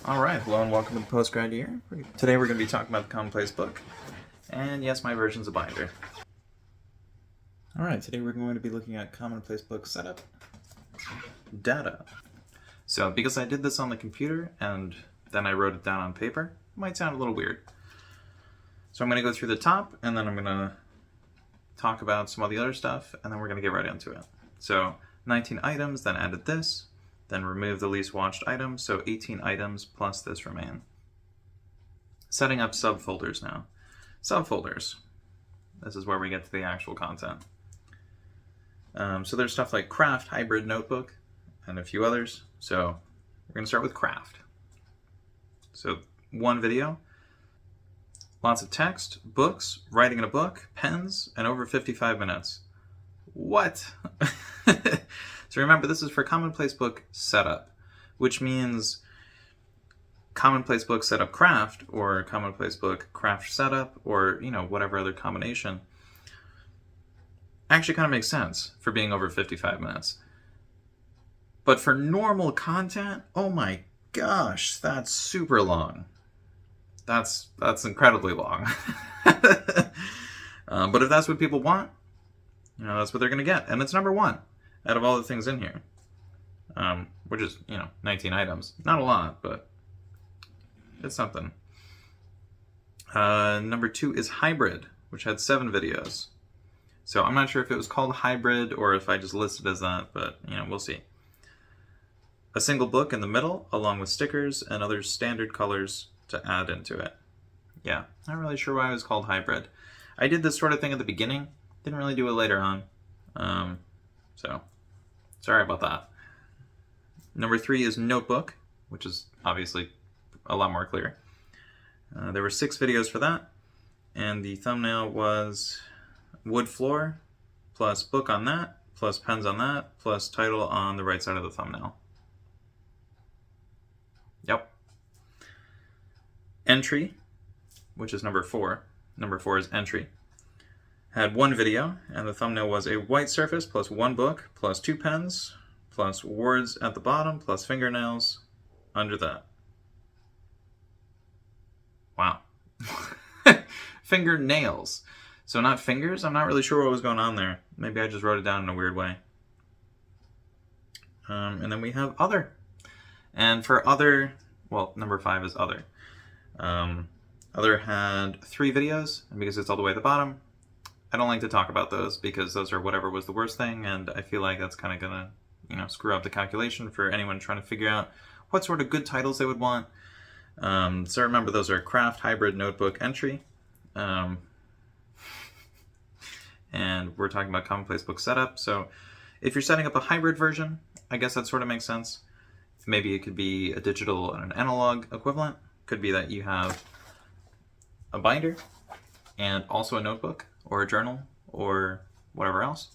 Alright, hello and welcome to the post-grad year. Today we're going to be talking about the Commonplace book. And yes, my version's a binder. Alright, today we're going to be looking at Commonplace book setup. Data. So because I did this on the computer and then I wrote it down on paper, it might sound a little weird. So I'm going to go through the top and then I'm going to talk about some of the other stuff and then we're going to get right into it. So 19 items, then added this. Then remove the least watched item, so 18 items plus this remain. Setting up subfolders now. Subfolders. This is where we get to the actual content. So there's stuff like craft, hybrid, notebook, and a few others. So we're going to start with craft. So one video, lots of text, books, writing in a book, pens, and over 55 minutes. What? So remember, this is for Commonplace book setup, which means Commonplace book setup craft, or Commonplace book craft setup, or, whatever other combination, actually kind of makes sense for being over 55 minutes. But for normal content, oh my gosh, that's super long. That's incredibly long. But if that's what people want, that's what they're going to get. And it's number one out of all the things in here, which is, 19 items. Not a lot, but it's something. Number 2 is hybrid, which had 7 videos. So I'm not sure if it was called hybrid or if I just listed as that, but, we'll see. A single book in the middle, along with stickers and other standard colors to add into it. Yeah, not really sure why it was called hybrid. I did this sort of thing at the beginning, didn't really do it later on. So sorry about that. Number 3 is notebook, which is obviously a lot more clear. There were 6 videos for that, and the thumbnail was wood floor, plus book on that, plus pens on that, plus title on the right side of the thumbnail. Yep. Entry, which is number 4. Number 4 is entry. Had 1 video, and the thumbnail was a white surface plus 1 book, plus 2 pens, plus words at the bottom, plus fingernails under that. Wow. Fingernails. So not fingers? I'm not really sure what was going on there. Maybe I just wrote it down in a weird way. And then we have other. And for other, well, number 5 is other. Other had 3 videos, and because it's all the way at the bottom, I don't like to talk about those because those are whatever was the worst thing, and I feel like that's kind of going to, screw up the calculation for anyone trying to figure out what sort of good titles they would want. So remember, those are craft, hybrid, notebook, entry. And we're talking about Commonplace book setup. So if you're setting up a hybrid version, I guess that sort of makes sense. Maybe it could be a digital and an analog equivalent. Could be that you have a binder and also a notebook or a journal or whatever else.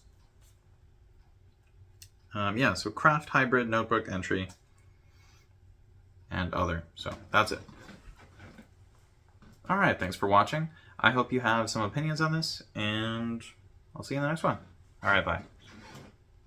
So craft, hybrid, notebook, entry, and other. So that's it. All right, thanks for watching. I hope you have some opinions on this, and I'll see you in the next one. All right, bye.